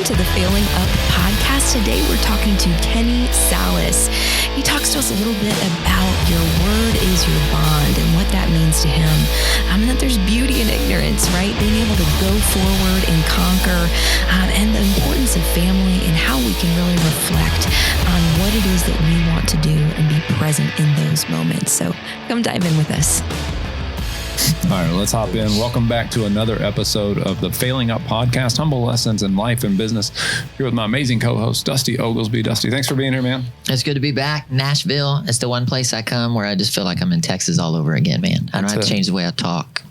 to the Failing Up podcast. Today we're talking to Kenny Sallis. He talks to us a little bit about your word is your bond and what that means to him. And that there's beauty in ignorance, right? Being able to go forward and conquer, and the importance of family and how we can really reflect on what it is that we want to do and be present in those moments. So come dive in with us. All right, let's hop in. Welcome back to another episode of the Failing Up podcast, humble lessons in life and business. Here with my amazing co-host, Dusty Oglesby. Dusty, thanks for being here, man. It's good to be back. Nashville is the one place I come where I just feel like I'm in Texas all over again, man. I don't have to change the way I talk.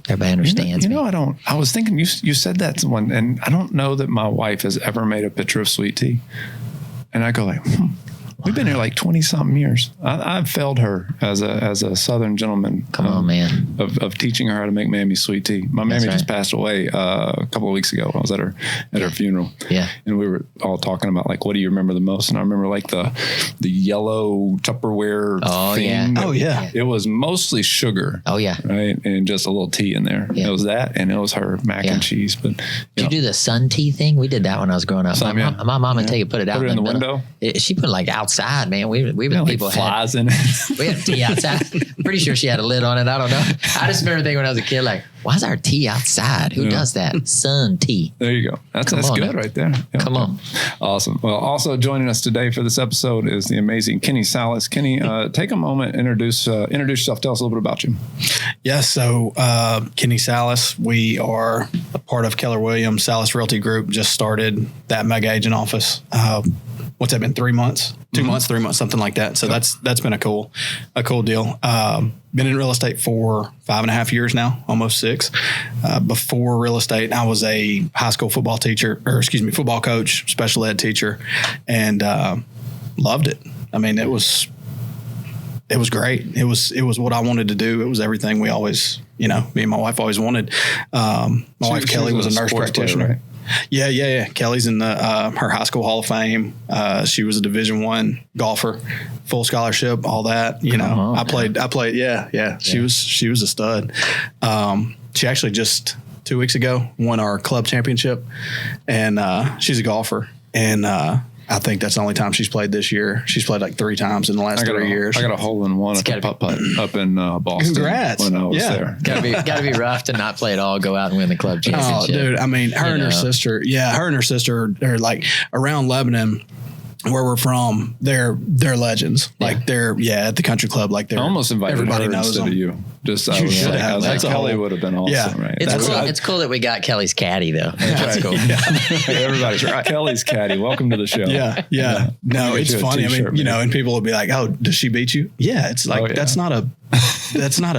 Everybody understands me. I was thinking you said that to one, and I don't know that my wife has ever made a picture of sweet tea. And I go like, we've been here like 20-something years. I've failed her as a Southern gentleman. Come on, man. Of teaching her how to make Mammy sweet tea. My Mammy just passed away a couple of weeks ago. I was at her funeral. Yeah. And we were all talking about like, what do you remember the most? And I remember like the yellow Tupperware thing. Yeah. Oh, yeah. It was mostly sugar. Oh, yeah. Right. And just a little tea in there. Yeah. It was that, and it was her mac and cheese. But Did you do the sun tea thing? We did that when I was growing up. My mom would take it, put it out in the window. She put it like outside, man. People like flies in it. We had tea outside. I'm pretty sure she had a lid on it. I don't know. I just remember thinking when I was a kid, like, why is our tea outside? Who does that? Sun tea. There you go. That's good right there. Yeah. Come on. Awesome. Well, also joining us today for this episode is the amazing Kenny Sallis. Kenny, take a moment, introduce yourself. Tell us a little bit about you. Yes. So Kenny Sallis, we are a part of Keller Williams. Sallis Realty Group just started that mega agent office. What's that been? 3 months, 2 months, 3 months, something like that. So that's been a cool deal. Been in real estate for 5.5 years now, almost 6. Before real estate, I was a high school football coach, special ed teacher, and loved it. I mean, it was great. It was what I wanted to do. It was everything we always, me and my wife always wanted. My wife Kelly was a nurse practitioner. Player, right? Yeah. Kelly's in the her high school Hall of Fame. She was a Division I golfer, full scholarship, all that. I played. Yeah. She was a stud. She actually just 2 weeks ago won our club championship, and she's a golfer. And I think that's the only time she's played this year. She's played like 3 times in the last 3 years. I got a hole in one at the putt-putt up in Boston. Congrats. When I was there. Gotta be rough to not play at all, go out and win the club championship. Oh, dude. I mean, her and her sister, they're like around Lebanon, where we're from, they're legends. Like they're at the country club. Like they're I almost invited everybody her knows instead them. of you. Just you should have. That's Kelly would have been awesome, right? It's cool that we got Kelly's caddy though. That's cool. Everybody's right. Kelly's caddy. Welcome to the show. Yeah. No, it's funny. I mean, and people will be like, "Oh, does she beat you?" Yeah, it's like that's not a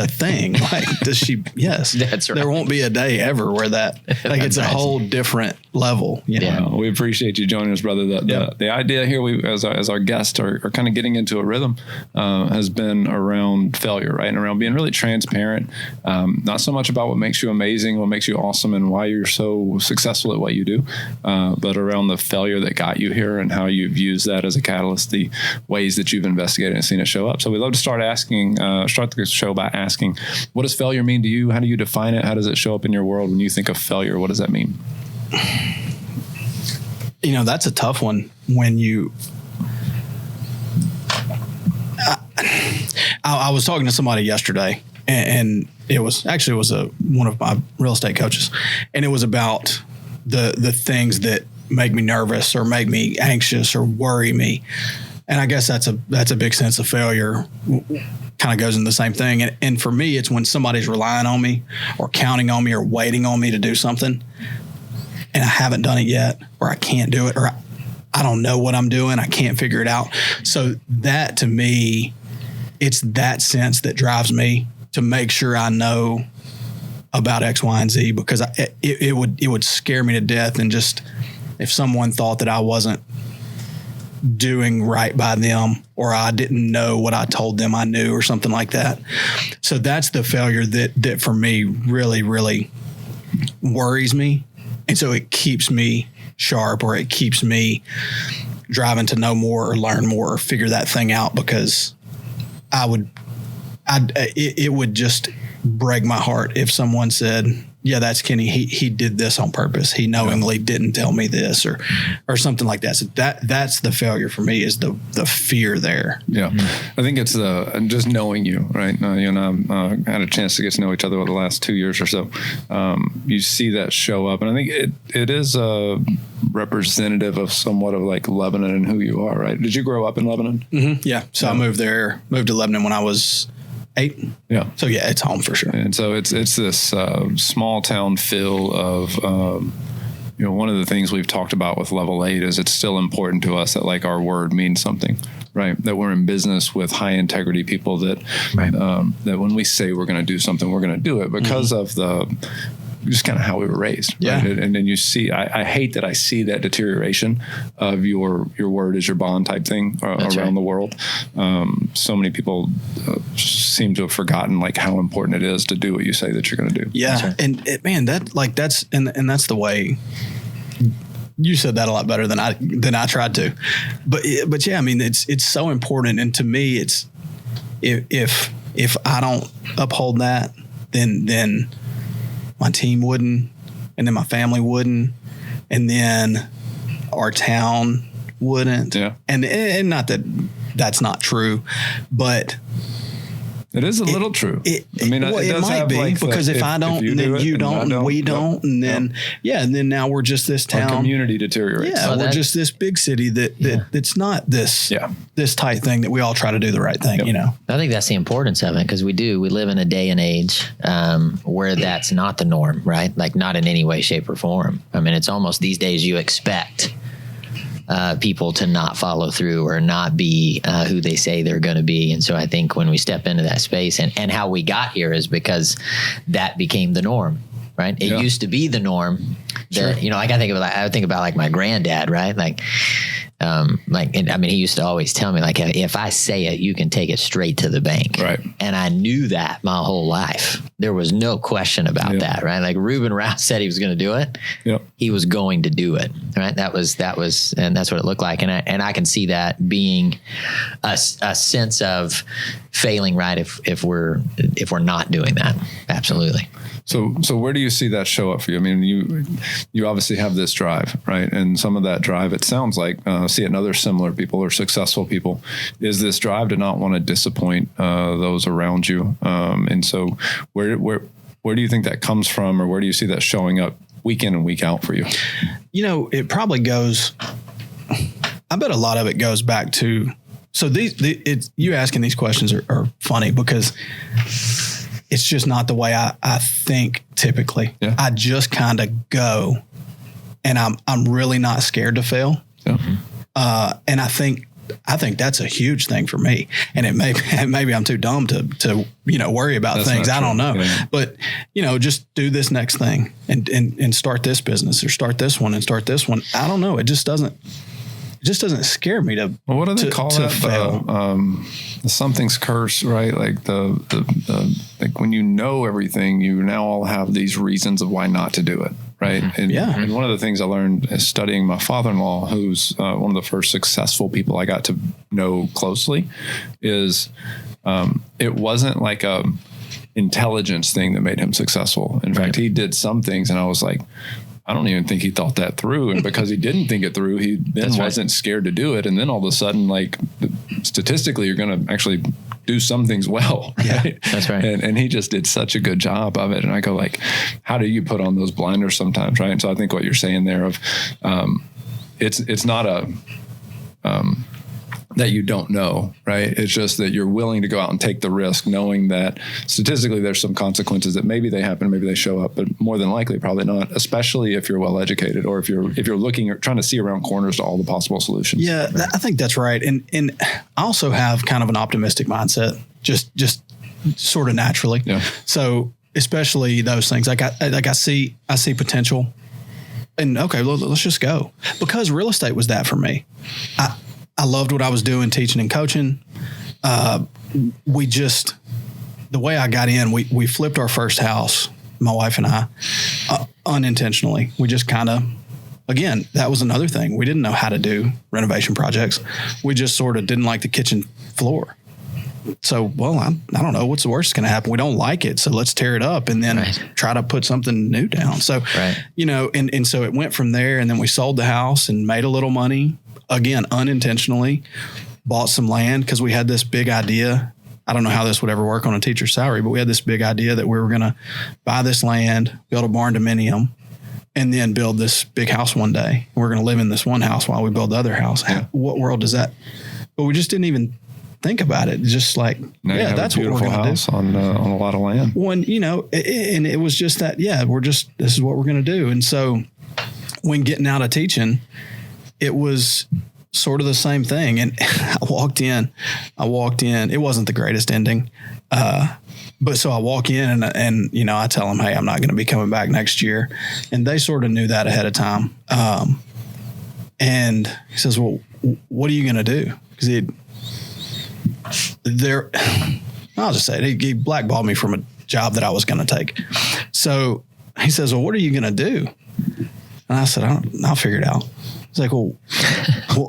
thing. Like, does she? Yes, that's right. There won't be a day ever where that it's a whole different level. We appreciate you joining us, brother. The idea here, we as our guests are kind of getting into a rhythm, has been around failure, right, and around being really transparent. Not so much about what makes you amazing, what makes you awesome, and why you're so successful at what you do, but around the failure that got you here and how you've used that as a catalyst, the ways that you've investigated and seen it show up. So we'd love to start the show by asking, what does failure mean to you? How do you define it? How does it show up in your world when you think of failure? What does that mean? That's a tough one. When I was talking to somebody yesterday, and it was one of my real estate coaches, and it was about the things that make me nervous or make me anxious or worry me. And I guess that's a big sense of failure. Kind of goes in the same thing. And for me, it's when somebody's relying on me or counting on me or waiting on me to do something, and I haven't done it yet, or I can't do it, or I don't know what I'm doing. I can't figure it out. So that, to me, it's that sense that drives me to make sure I know about X, Y, and Z, because it would scare me to death. And just if someone thought that I wasn't doing right by them, or I didn't know what I told them I knew, or something like that. So that's the failure that for me really, really worries me. And so it keeps me sharp, or it keeps me driving to know more or learn more or figure that thing out, because it would just break my heart if someone said, yeah, that's Kenny. He did this on purpose. He knowingly didn't tell me this or something like that. So that's the failure for me, is the fear there. Yeah. I think it's just knowing you, right? You and I had a chance to get to know each other over the last 2 years or so. You see that show up, and I think it is representative of somewhat of like Lebanon and who you are, right? Did you grow up in Lebanon? Mm-hmm. Yeah. So I moved to Lebanon when I was 8. Yeah. So yeah, it's home for sure. And so it's this small town feel of, one of the things we've talked about with Level 8 is it's still important to us that like our word means something, right? That we're in business with high integrity people that, that when we say we're going to do something, we're going to do it because of just kind of how we were raised. Yeah. Right? And then you see, I hate that I see that deterioration of your word is your bond type thing around the world. So many people seem to have forgotten like how important it is to do what you say that you're going to do. Yeah. Right. And that's the way. You said that a lot better than I tried to, but yeah, I mean, it's so important. And to me, it's, if I don't uphold that, then my team wouldn't, and then my family wouldn't, and then our town wouldn't. Yeah. And not that that's not true, but it is a little true. It might be, like because if I don't, and then you don't, and we don't, and then and then now we're just this town. Our community deteriorates. Yeah, we're just this big city that's not this this tight thing that we all try to do the right thing. I think that's the importance of it, because we live in a day and age where that's not the norm, right? Like not in any way, shape, or form. I mean, it's almost these days you expect people to not follow through or not be who they say they're going to be. And so I think when we step into that space and how we got here is because that became the norm, right? It used to be the norm that, like I think about like my granddad, right? He used to always tell me, like, if I say it, you can take it straight to the bank. Right. And I knew that my whole life. There was no question about that, right? Like Reuben Rouse said he was going to do it. Yep. He was going to do it, right? That was, and that's what it looked like. And I can see that being a sense of failing, right? If we're not doing that. Absolutely. So where do you see that show up for you? I mean, you obviously have this drive, right? And some of that drive, it sounds like, see it in other similar people or successful people, is this drive to not want to disappoint those around you. And so where do you think that comes from, or where do you see that showing up week in and week out for you? It probably goes, I bet a lot of it goes back to, so you asking these questions are funny because it's just not the way I think typically. Yeah. I just kind of go, and I'm really not scared to fail. Yeah. And I think that's a huge thing for me. And maybe I'm too dumb to worry about that's things. I don't know. Yeah. But just do this next thing and start this business or start this one and start this one. I don't know. It just doesn't scare me to. Well, what do they call that? Fail. The something's curse, right? Like the like when you know everything, you now all have these reasons of why not to do it, right? And, and one of the things I learned is studying my father-in-law, who's one of the first successful people I got to know closely, is it wasn't like a intelligence thing that made him successful. In fact, he did some things, and I was like, I don't even think he thought that through. And because he didn't think it through, he then wasn't scared to do it. And then all of a sudden, like statistically, you're going to actually do some things well. Yeah, right? That's right. And he just did such a good job of it. And I go like, how do you put on those blinders sometimes? Right. And so I think what you're saying there of, it's not a, that you don't know, right? It's just that you're willing to go out and take the risk, knowing that statistically there's some consequences that maybe they happen, maybe they show up, but more than likely probably not, especially if you're well educated or if you're looking or trying to see around corners to all the possible solutions. Yeah, right? I think that's right. And I also have kind of an optimistic mindset, just sort of naturally. Yeah. So especially those things, like I see potential, and okay, let's just go, because real estate was that for me. I loved what I was doing, teaching and coaching. The way I got in, we flipped our first house, my wife and I, unintentionally. We just kind of, again, that was another thing. We didn't know how to do renovation projects. We just sort of didn't like the kitchen floor. so, well, I don't know what's the worst that's going to happen. We don't like it. So let's tear it up and then try to put something new down. So, you know, and so it went from there, and then we sold the house and made a little money, again, unintentionally, bought some land because we had this big idea. I don't know how this would ever work on a teacher's salary, but we had this big idea that we were going to buy this land, build a barn dominium, and then build this big house one day. We're going to live in this one house while we build the other house. What world does that? But we just didn't even think about it. Just like, now that's what we're going to do on a lot of land. When, you know, and it was just that, this is what we're going to do. And so when getting out of teaching, it was sort of the same thing. And I walked in, it wasn't the greatest ending. But so I walk in and, you know, I tell them, hey, I'm not going to be coming back next year. And they sort of knew that ahead of time. And he says, well, what are you going to do? Because I'll just say it, he blackballed me from a job that I was going to take. So he says, well, what are you going to do? And I said, I'll figure it out. He's like, well,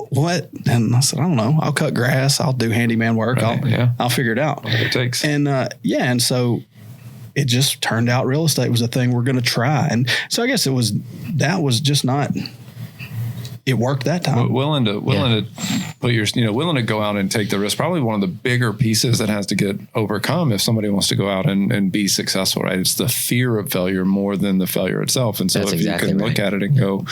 what? And I said, I don't know. I'll cut grass. I'll do handyman work. I'll figure it out. What it takes. And and so it just turned out real estate was a thing we're going to try. And so I guess that was just not. It worked that time. Willing to put willing to go out and take the risk. Probably one of the bigger pieces that has to get overcome if somebody wants to go out and be successful, right? It's the fear of failure more than the failure itself. And so if you can look at it and go,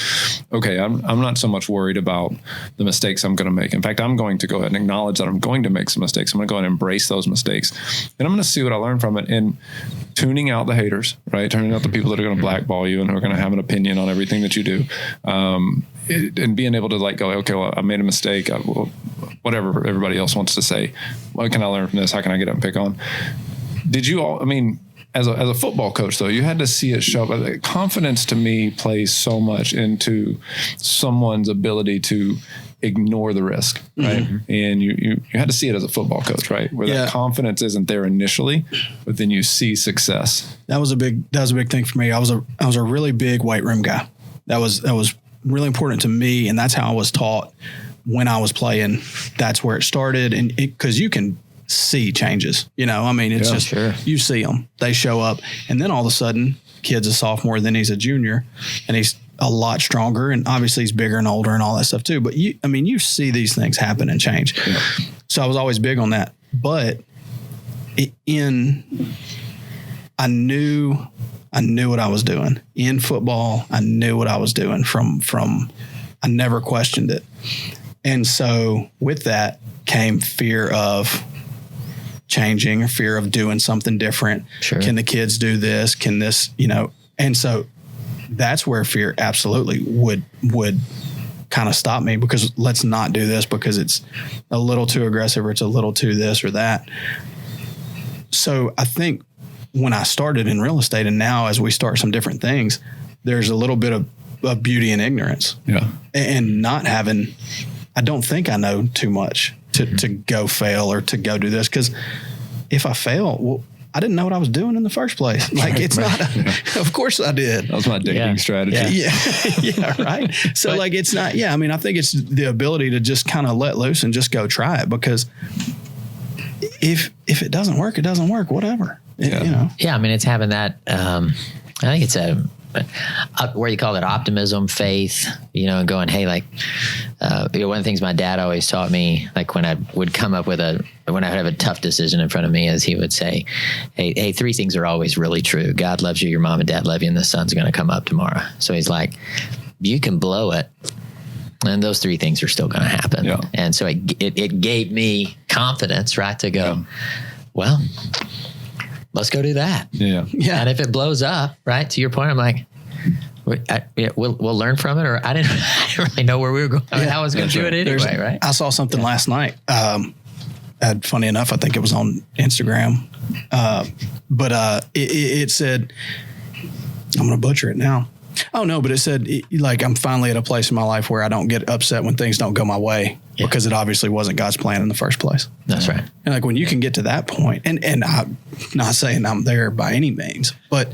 okay, I'm not so much worried about the mistakes I'm going to make. In fact, I'm going to go ahead and acknowledge that I'm going to make some mistakes. I'm going to go ahead and embrace those mistakes. And I'm going to see what I learn from it. And tuning out the haters, right? Tuning out the people that are going to blackball you and who are going to have an opinion on everything that you do. And being able to go, okay, well, I made a mistake. Whatever everybody else wants to say. What can I learn from this? How can I get up and pick on? Did you all, as a football coach, though, you had to see it show up. Confidence to me plays so much into someone's ability to ignore the risk, right? Mm-hmm. And you had to see it as a football coach, right? Where that confidence isn't there initially, but then you see success. That was a big thing for me. I was a really big weight room guy. That was really important to me, and that's how I was taught when I was playing. That's where it started, and because you can see changes, it's just you see them, they show up, and then all of a sudden, kid's a sophomore, then he's a junior, and he's a lot stronger, and obviously he's bigger and older and all that stuff too. But you see these things happen and change. Yeah. So I was always big on that, but I knew what I was doing in football. I knew what I was doing from I never questioned it. And so with that came fear of changing or fear of doing something different. Sure. Can the kids do this? Can this, and so that's where fear absolutely would kind of stop me, because let's not do this because it's a little too aggressive or it's a little too this or that. So I think when I started in real estate, and now as we start some different things, there's a little bit of beauty in ignorance. Yeah. And not having, I don't think I know too much to go fail or to go do this. Because if I fail, well, I didn't know what I was doing in the first place. Like it's not, of course I did. That was my dating strategy. Yeah, right. So it's not, I think it's the ability to just kind of let loose and just go try it, because if it doesn't work, it doesn't work, whatever. Yeah, it's having that, I think it's where you call it optimism, faith, and going, hey, one of the things my dad always taught me, when I would come up with when I would have a tough decision in front of me, is he would say, hey, three things are always really true. God loves you, your mom and dad love you, and the sun's going to come up tomorrow. So he's like, you can blow it, and those three things are still going to happen. Yeah. And so it gave me confidence, right, to go, well, let's go do that. Yeah. And if it blows up, right, to your point, I'm like, we'll learn from it, or I didn't really know where we were going. How I was going to do it anyway, right? I saw something last night. Funny enough, I think it was on Instagram. But it said, I'm going to butcher it now. Oh, no, but it said, I'm finally at a place in my life where I don't get upset when things don't go my way, because it obviously wasn't God's plan in the first place. That's right. And when you can get to that point, and I'm not saying I'm there by any means, but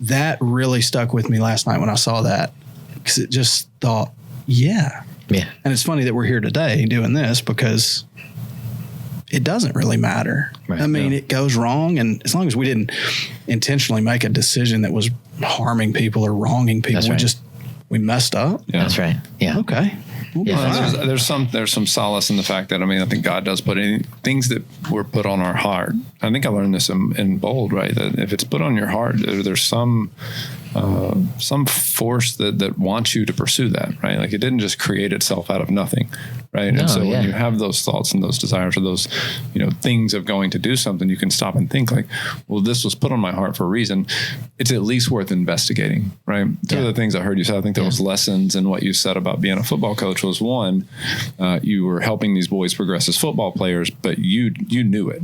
that really stuck with me last night when I saw that, because it just thought, yeah. And it's funny that we're here today doing this, because it doesn't really matter. Right. I mean, it goes wrong. And as long as we didn't intentionally make a decision that was harming people or wronging people, we messed up. Yeah. That's right. Yeah. Okay. Well, there's some solace in the fact that, I think God does put in things that were put on our heart. I think I learned this in Bold, right? That if it's put on your heart, there's some force that wants you to pursue that, right? Like it didn't just create itself out of nothing, right? No, and so when you have those thoughts and those desires or those, things of going to do something, you can stop and think like, well, this was put on my heart for a reason. It's at least worth investigating, right? Two of the things I heard you say, I think those lessons and what you said about being a football coach was one, you were helping these boys progress as football players, but you knew it,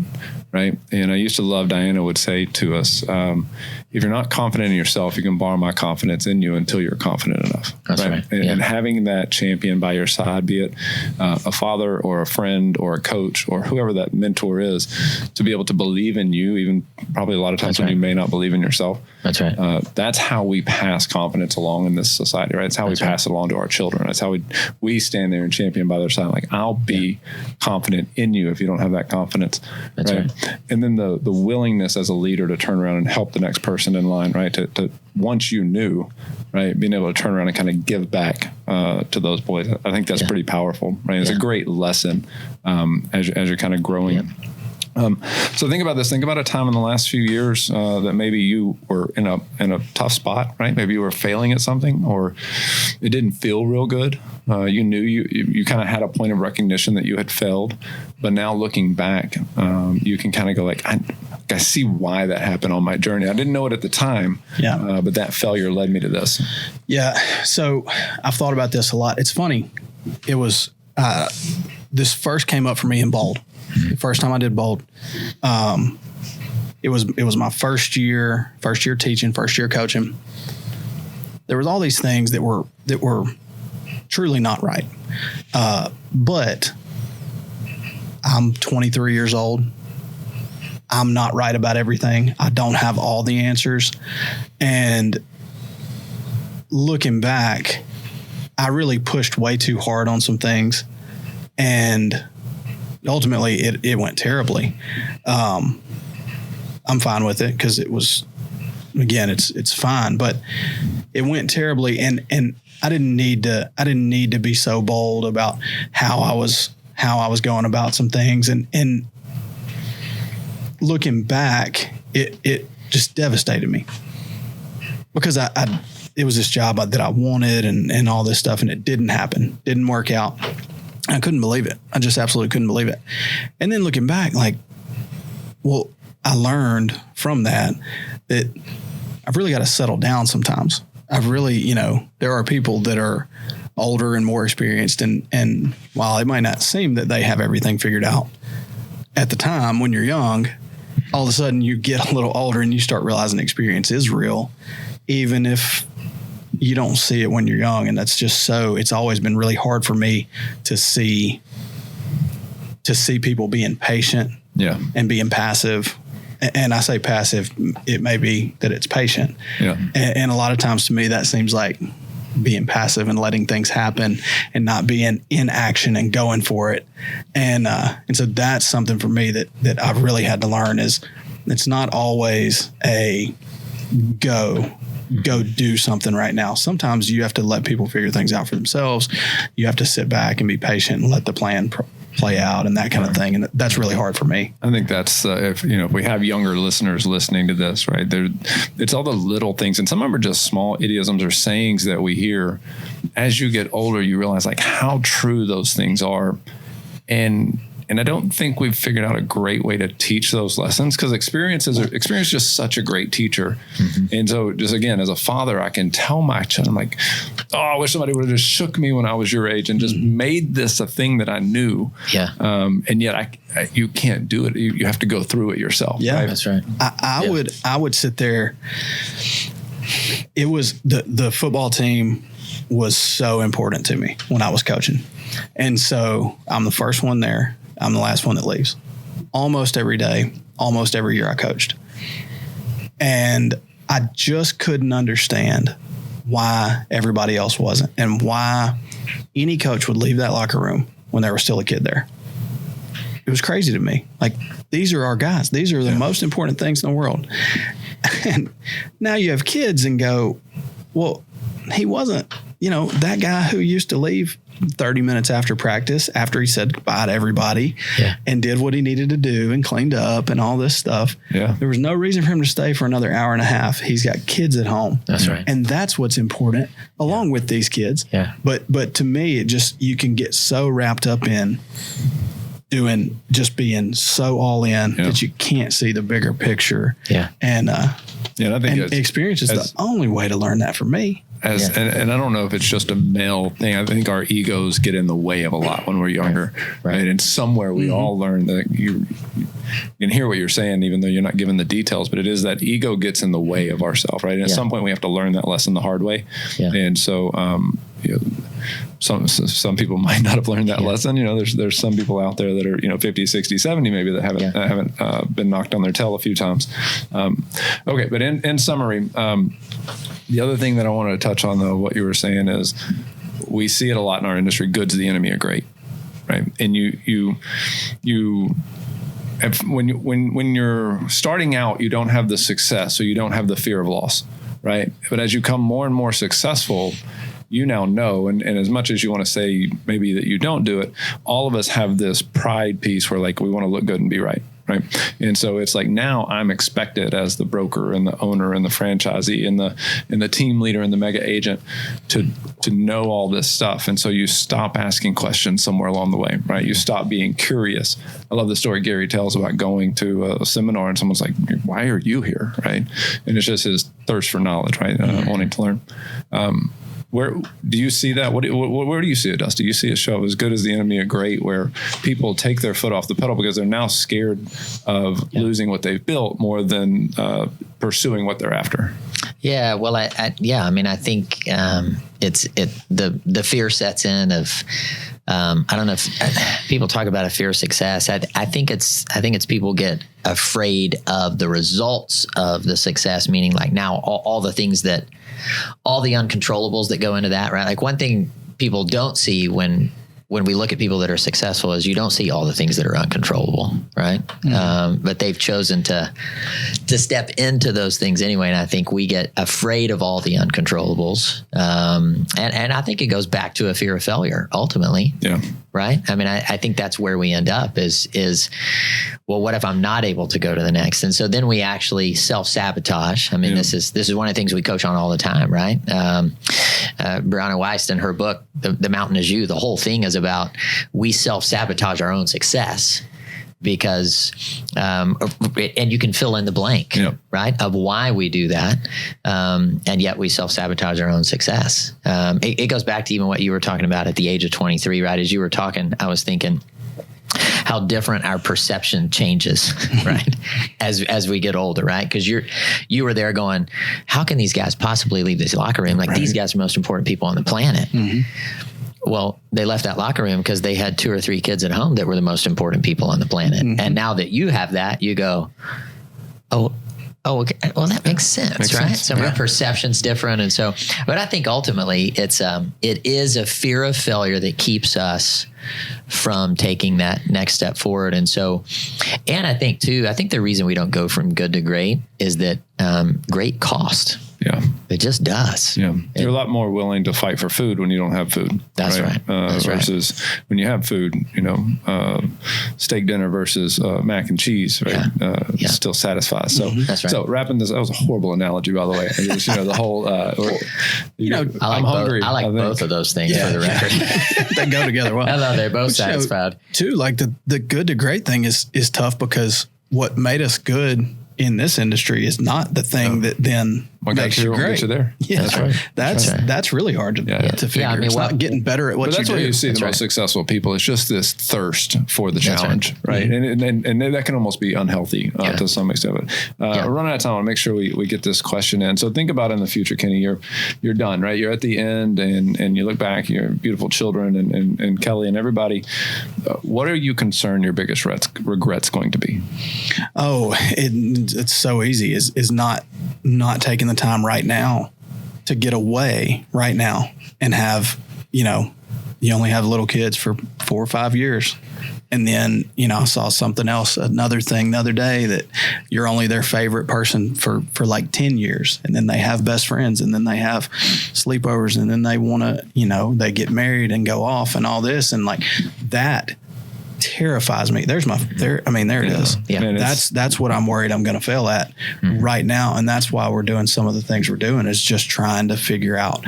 right? And I used to love, Diana would say to us, if you're not confident in yourself, you can borrow my confidence in you until you're confident enough. That's right. And having that champion by your side, be it a father or a friend or a coach or whoever that mentor is, to be able to believe in you, even probably a lot of times when you may not believe in yourself. That's right. That's how we pass confidence along in this society, right? It's how we pass it along to our children. That's how we stand there and champion by their side. Like, I'll be confident in you if you don't have that confidence. That's right. And then the willingness as a leader to turn around and help the next person in line, right? To once you knew, right, being able to turn around and kind of give back to those boys. I think that's pretty powerful, right? It's a great lesson as you're kind of growing. So think about this. Think about a time in the last few years that maybe you were in a tough spot, right? Maybe you were failing at something, or it didn't feel real good. You knew you kind of had a point of recognition that you had failed, but now looking back, you can kind of go like, I see why that happened on my journey. I didn't know it at the time, but that failure led me to this. Yeah. So I've thought about this a lot. It's funny. It was this first came up for me in Bold. The first time I did Bold, it was my first year teaching, first year coaching. There was all these things that were truly not right. But I'm 23 years old. I'm not right about everything. I don't have all the answers. And looking back, I really pushed way too hard on some things. And ultimately it went terribly. I'm fine with it because it was, again, it's fine, but it went terribly. And I didn't need to be so bold about how I was going about some things. And looking back, it just devastated me because it was this job that I wanted and all this stuff, and it didn't happen, didn't work out. I couldn't believe it. I just absolutely couldn't believe it. And then looking back, like, well, I learned from that I've really got to settle down sometimes. I've really, there are people that are older and more experienced. And while it might not seem that they have everything figured out at the time when you're young, all of a sudden you get a little older and you start realizing experience is real, even if you don't see it when you're young. And that's just it's always been really hard for me to see people being patient and being passive. And I say passive, it may be that it's patient. Yeah. And a lot of times to me, that seems like being passive and letting things happen and not being in action and going for it. And so that's something for me that I've really had to learn is it's not always a go do something right now. Sometimes you have to let people figure things out for themselves. You have to sit back and be patient and let the plan play out and that kind of thing. And that's really hard for me. I think that's, if we have younger listeners listening to this, right, it's all the little things. And some of them are just small idioms or sayings that we hear. As you get older, you realize like how true those things are. And I don't think we've figured out a great way to teach those lessons because experience is just such a great teacher. Mm-hmm. And so just again, as a father, I can tell my child, I'm like, oh, I wish somebody would have just shook me when I was your age and just made this a thing that I knew. Yeah. And yet you can't do it. You have to go through it yourself. Yeah, right? That's right. I would sit there. It was the football team was so important to me when I was coaching. And so I'm the first one there. I'm the last one that leaves. Almost every day, almost every year I coached. And I just couldn't understand why everybody else wasn't and why any coach would leave that locker room when there was still a kid there. it was crazy to me. Like, these are our guys. These are the most important things in the world. And now you have kids and go, well, he wasn't, that guy who used to leave 30 minutes after practice, after he said goodbye to everybody and did what he needed to do and cleaned up and all this stuff. Yeah. There was no reason for him to stay for another hour and a half. He's got kids at home. That's right. And that's what's important along with these kids. Yeah. But to me, you can get so wrapped up in being so all in that you can't see the bigger picture. Yeah. And, I think experience is the only way to learn that for me. And I don't know if it's just a male thing. I think our egos get in the way of a lot when we're younger, right? And somewhere we all learn that you can hear what you're saying, even though you're not given the details, but it is that ego gets in the way of ourselves, right? And at some point we have to learn that lesson the hard way. Yeah. And so, some people might not have learned that lesson. There's some people out there that are, 50, 60, 70, maybe that haven't been knocked on their tail a few times. Okay. But in summary, the other thing that I wanted to touch on, though, what you were saying is we see it a lot in our industry. Good's the enemy of great, right? And when you're starting out, you don't have the success, so you don't have the fear of loss, right? But as you become more and more successful, you now know, and as much as you want to say maybe that you don't do it, all of us have this pride piece where like we want to look good and be right. Right. And so it's like now I'm expected as the broker and the owner and the franchisee and the team leader and the mega agent to know all this stuff. And so you stop asking questions somewhere along the way, right? You stop being curious. I love the story Gary tells about going to a seminar and someone's like, why are you here? Right. And it's just his thirst for knowledge, right? Wanting to learn. Where do you see that? Where do you see it, Dusty? You see it show up as good as the enemy of great, where people take their foot off the pedal because they're now scared of losing what they've built more than pursuing what they're after. Yeah, well, I think the fear sets in of. I don't know if people talk about a fear of success. I think it's people get afraid of the results of the success, meaning like now all the things all the uncontrollables that go into that, right? Like one thing people don't see when we look at people that are successful is you don't see all the things that are uncontrollable, right? Mm-hmm. But they've chosen to step into those things anyway. And I think we get afraid of all the uncontrollables. And I think it goes back to a fear of failure ultimately. Yeah. Right. I mean, I think that's where we end up is, well, what if I'm not able to go to the next? And so then we actually self-sabotage. I mean, this is one of the things we coach on all the time, right? Brianna Weiss in her book, The Mountain Is You, the whole thing is about we self-sabotage our own success because, and you can fill in the blank, right, of why we do that. And yet we self-sabotage our own success. It goes back to even what you were talking about at the age of 23, right? As you were talking, I was thinking how different our perception changes, right? as we get older, right? Because you were there going, how can these guys possibly leave this locker room? Like these guys are the most important people on the planet. Mm-hmm. Well, they left that locker room because they had 2 or 3 kids at home that were the most important people on the planet. Mm-hmm. And now that you have that, you go, oh, okay. Well, that makes sense, right? So my perception's different. And so, but I think ultimately it is a fear of failure that keeps us from taking that next step forward. And so, and I think the reason we don't go from good to great is that great cost. Yeah. It just does. Yeah. You're a lot more willing to fight for food when you don't have food. That's right. Versus when you have food, steak dinner versus mac and cheese, right? Still satisfies. So, that's right. So wrapping this, that was a horrible analogy, by the way. Just, the whole, I'm hungry. I like both of those things for the record. They go together well. I know they're both satisfied. Too, like the good to great thing is tough because what made us good in this industry is not the thing that then makes you great. Get you there. Yeah, that's right. That's really hard to figure. Yeah, I mean, it's not getting better at what you do. That's where you see the most successful people. It's just this thirst for the challenge, right? Mm-hmm. And that can almost be unhealthy to some extent. We're running out of time. I want to make sure we get this question in. So think about in the future, Kenny. You're done, right? You're at the end, and you look back. Your beautiful children and Kelly and everybody. What are you concerned your biggest regret's going to be? Oh, it's so easy. Is not taking the time right now to get away right now and have, you only have little kids for 4 or 5 years And then, I saw something else, another thing the other day, that you're only their favorite person for like 10 years. And then they have best friends, and then they have sleepovers, and then they want to, they get married and go off and all this. And like that terrifies me. There it is. Yeah. Man, That's what I'm worried I'm going to fail at right now. And that's why we're doing some of the things we're doing, is just trying to figure out,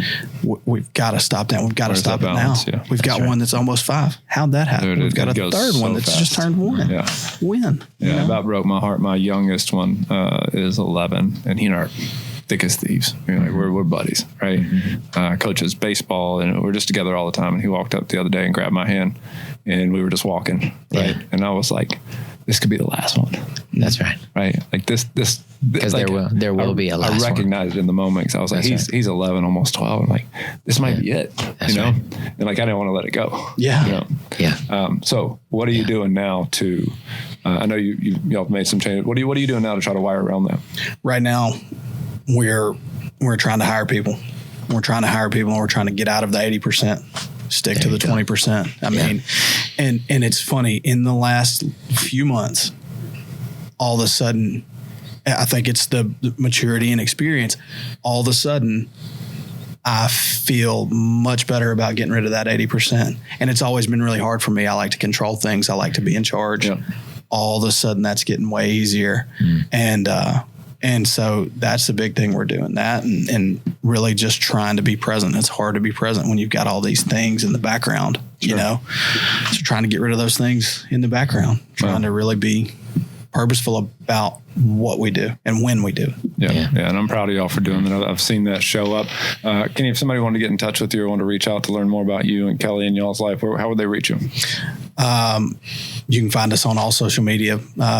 we've got to stop that. We've got to stop it now. Yeah. We've got one that's almost 5. How'd that happen? Dude, We've got a third one that's fast. just turned 1. Yeah. When? Yeah. About broke my heart. My youngest one is 11, and he and I are thick as thieves. We're buddies, right? Coaches baseball, and we're just together all the time. And he walked up the other day and grabbed my hand, and we were just walking, right? Yeah. And I was like, this could be the last one. That's right. Right? Like this Because like, there will be a last I recognized it in the moment, because I was like, he's 11, almost 12. I'm like, this might be it, That's right. And like, I didn't want to let it go. Yeah. Yeah. So what are you doing now to, I know y'all have made some changes. What are you doing now to try to wire around that? Right now, we're trying to hire people. We're trying to hire people, and we're trying to get out of the 80%, stick to the 20%. I mean, and it's funny, in the last few months, all of a sudden, I think it's the maturity and experience. All of a sudden, I feel much better about getting rid of that 80%. And it's always been really hard for me. I like to control things. I like to be in charge. Yep. All of a sudden, that's getting way easier. And so that's the big thing, we're doing that, and really just trying to be present. It's hard to be present when you've got all these things in the background, So trying to get rid of those things in the background, trying to really be purposeful about what we do and when we do it. Yeah. And I'm proud of y'all for doing that. I've seen that show up. Kenny, if somebody wanted to get in touch with you or wanted to reach out to learn more about you and Kelly and y'all's life, how would they reach you? You can find us on all social media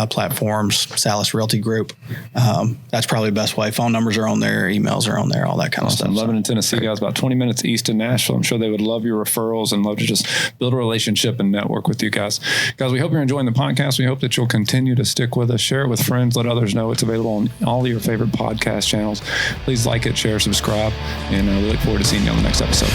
platforms, Sallis Realty Group. That's probably the best way. Phone numbers are on there, emails are on there, all that kind of stuff. Lebanon, Tennessee, guys, about 20 minutes east of Nashville. I'm sure they would love your referrals and love to just build a relationship and network with you guys. Guys, we hope you're enjoying the podcast. We hope that you'll continue to stick with us, share it with friends, let others know it's available on all of your favorite podcast channels. Please like it, share, subscribe, and we look forward to seeing you on the next episode.